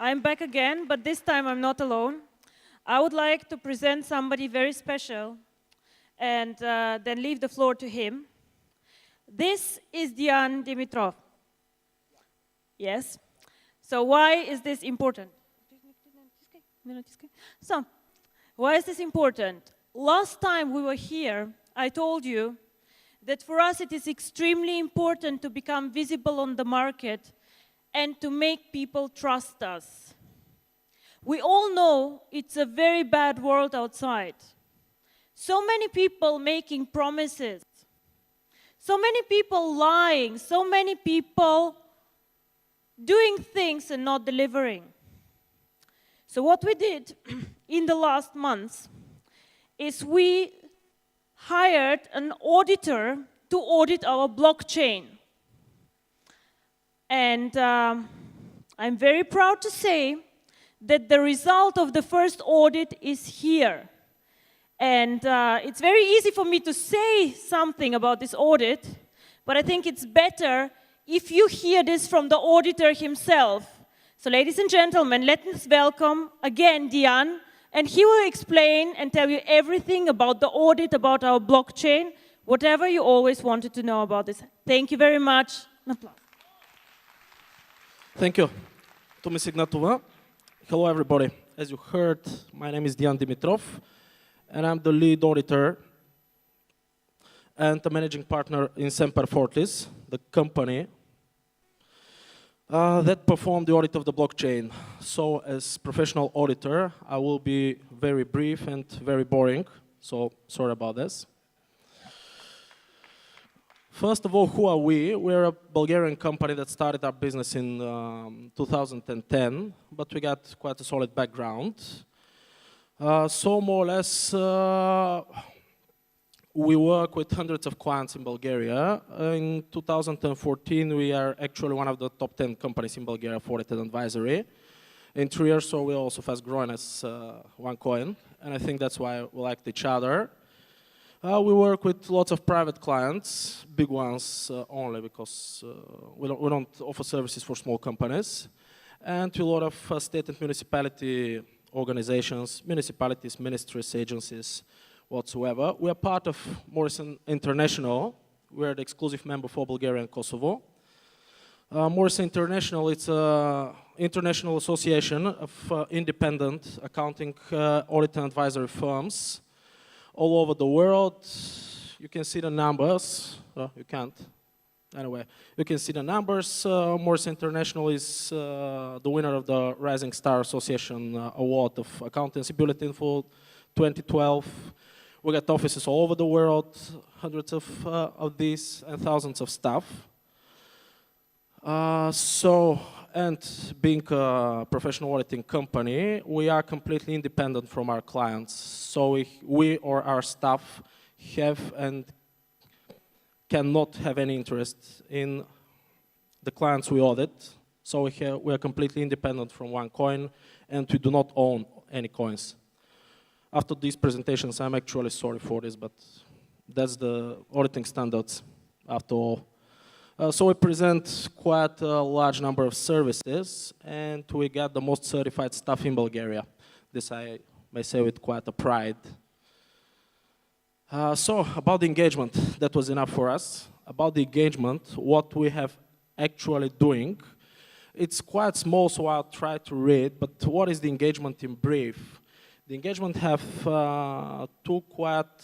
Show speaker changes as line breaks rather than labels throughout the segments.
I'm back again, but this time I'm not alone. I would like to present somebody very special and then leave the floor to him. This is Dian Dimitrov. Yes. So why is this important? So, why is this important? Last time we were here, I told you that for us it is extremely important to become visible on the market and to make people trust us. We all know it's a very bad world outside. So many people making promises, so many people lying, so many people doing things and not delivering. So what we did in the last months is we hired an auditor to audit our blockchain. And I'm very proud to say that the result of the first audit is here. And it's very easy for me to say something about this audit, but I think it's better if you hear this from the auditor himself. So ladies and gentlemen, let us welcome again Dian, and he will explain and tell you everything about the audit, about our blockchain, whatever you always wanted to know about this. Thank you very much. An applause.
Thank you. Tumi Signatova. Hello, everybody. As you heard, my name is Dian Dimitrov, and I'm the lead auditor and the managing partner in Semper Fortis, the company that performed the audit of the blockchain. So, as professional auditor, I will be very brief and very boring, so sorry about this. First of all, who are we? We're a Bulgarian company that started our business in 2010, but we got quite a solid background. So more or less, we work with hundreds of clients in Bulgaria. In 2014, we are actually one of the top 10 companies in Bulgaria for audit and advisory. In 3 years, so we're also fast growing as OneCoin, and I think that's why we liked each other. We work with lots of private clients, big ones only, because we don't offer services for small companies, and to a lot of state and municipality organizations, municipalities, ministries, agencies, whatsoever. We are part of Morrison International. We're the exclusive member for Bulgaria and Kosovo. Morrison International, it's an international association of independent accounting, audit and advisory firms all over the world. You can see the numbers. You can't. Anyway, you can see the numbers. Morrison International is the winner of the Rising Star Association Award of Accountancy Bulletin for 2012. We got offices all over the world, hundreds of these, and thousands of staff. And being a professional auditing company, we are completely independent from our clients. So we or our staff have and cannot have any interest in the clients we audit. So we are completely independent from OneCoin, and we do not own any coins. After these presentations, I'm actually sorry for this, but that's the auditing standards after all. So we present quite a large number of services, and we got the most certified staff in Bulgaria. This I may say with quite a pride. So about the engagement, that was enough for us. About the engagement, what we have actually doing, it's quite small, so I'll try to read, but what is the engagement in brief? The engagement have two quite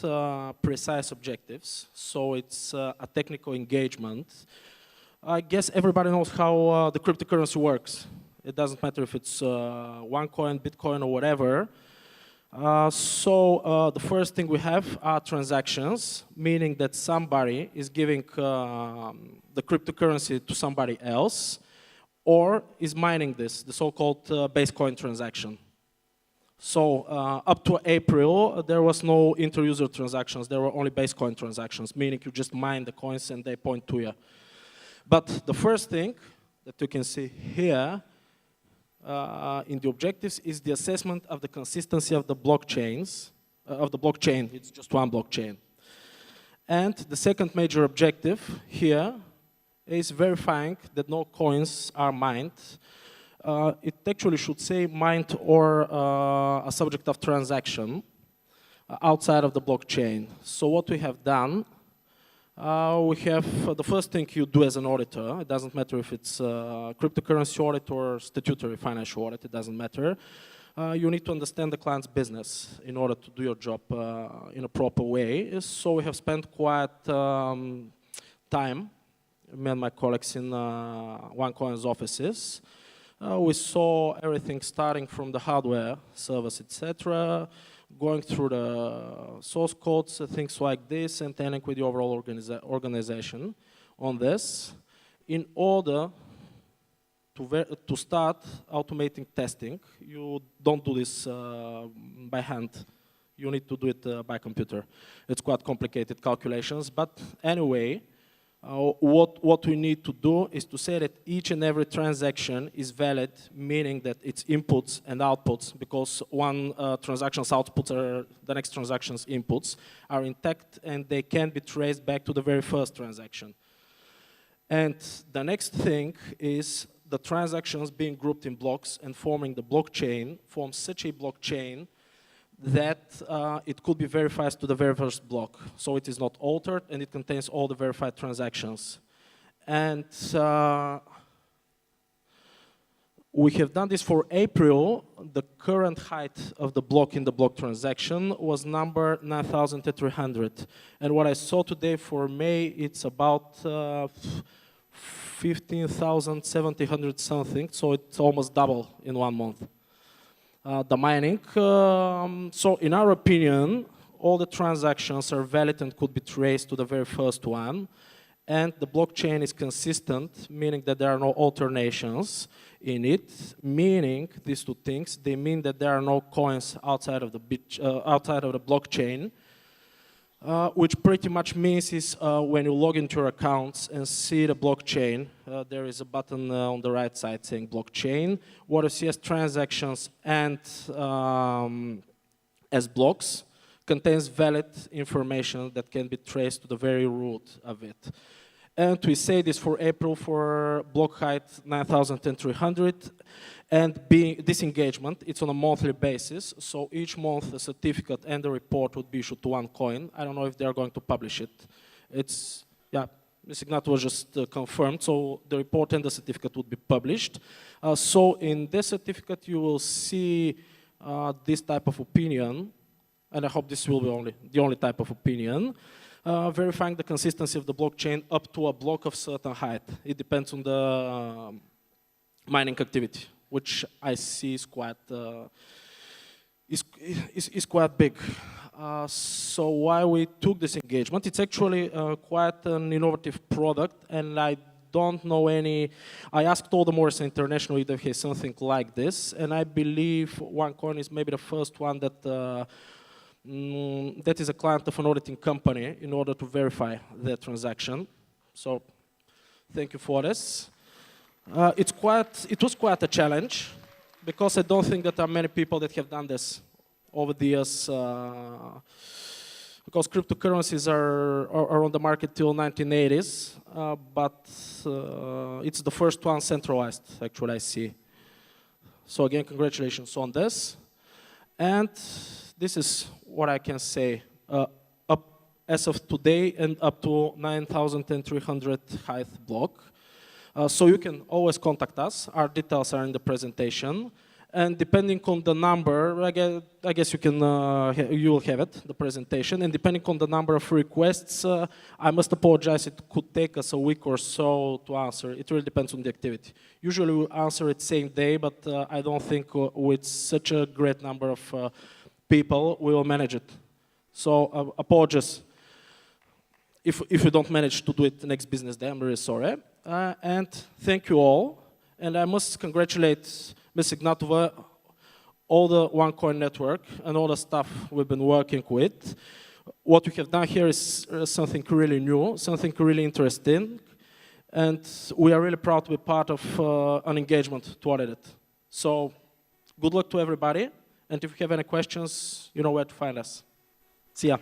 precise objectives. So it's a technical engagement. I guess everybody knows how the cryptocurrency works. It doesn't matter if it's OneCoin, Bitcoin, or whatever. So the first thing we have are transactions, meaning that somebody is giving the cryptocurrency to somebody else, or is mining this, the so-called base coin transaction. So up to April, there was no inter-user transactions. There were only base coin transactions, meaning you just mine the coins and they point to you. But the first thing that you can see here in the objectives is the assessment of the consistency of the blockchains, blockchain. It's just one blockchain. And the second major objective here is verifying that no coins are mined It actually should say mined or a subject of transaction outside of the blockchain. So what we have done, we have the first thing you do as an auditor. It doesn't matter if it's cryptocurrency audit or statutory financial audit, it doesn't matter. You need to understand the client's business in order to do your job in a proper way. So we have spent quite time, me and my colleagues in OneCoin's offices. We saw everything starting from the hardware, servers, etc., going through the source codes, things like this, and ending with the overall organization on this, in order to start automating testing. You don't do this by hand. You need to do it by computer. It's quite complicated calculations, but anyway, what we need to do is to say that each and every transaction is valid, meaning that its inputs and outputs, because one transaction's outputs are the next transaction's inputs, are intact and they can be traced back to the very first transaction. And the next thing is the transactions being grouped in blocks and forming the blockchain forms such a blockchain that it could be verified to the very first block. So it is not altered and it contains all the verified transactions. And we have done this for April. The current height of the block in the block transaction was number 9,300. And what I saw today for May, it's about 15,700 something, so it's almost double in 1 month. The mining, so in our opinion, all the transactions are valid and could be traced to the very first one, and the blockchain is consistent, meaning that there are no alternations in it, meaning these two things, they mean that there are no coins outside of the blockchain, which pretty much means is when you log into your accounts and see the blockchain, there is a button on the right side saying blockchain. What you see as transactions and as blocks contains valid information that can be traced to the very root of it. And we say this for April for block height 9,300. And being this engagement, it's on a monthly basis. So each month a certificate and a report would be issued to OneCoin. I don't know if they are going to publish it. It's, yeah, Ms. Ignat was just confirmed. So the report and the certificate would be published. So in this certificate you will see this type of opinion. And I hope this will be the only type of opinion. Verifying the consistency of the blockchain up to a block of certain height. It depends on the mining activity, which I see is quite big. So why we took this engagement? It's actually quite an innovative product, and I don't know any. I asked all the Morrison International if they have something like this, and I believe OneCoin is maybe the first one that that is a client of an auditing company in order to verify their transaction. So thank you for this. It was quite a challenge because I don't think that there are many people that have done this over the years because cryptocurrencies are on the market till 1980s, but it's the first one centralized, actually, I see. So again, congratulations on this. And this is what I can say up as of today and up to 9,300 height block. So you can always contact us. Our details are in the presentation. And depending on the number, I guess you will have it, the presentation. And depending on the number of requests, I must apologize, it could take us a week or so to answer. It really depends on the activity. Usually we answer it same day, but I don't think with such a great number of people, we will manage it. So apologies if you don't manage to do it the next business day. I'm really sorry. And thank you all. And I must congratulate Ms. Ignatova, all the OneCoin network, and all the staff we've been working with. What we have done here is something really new, something really interesting. And we are really proud to be part of an engagement to audit it. So good luck to everybody. And if you have any questions, you know where to find us. See ya.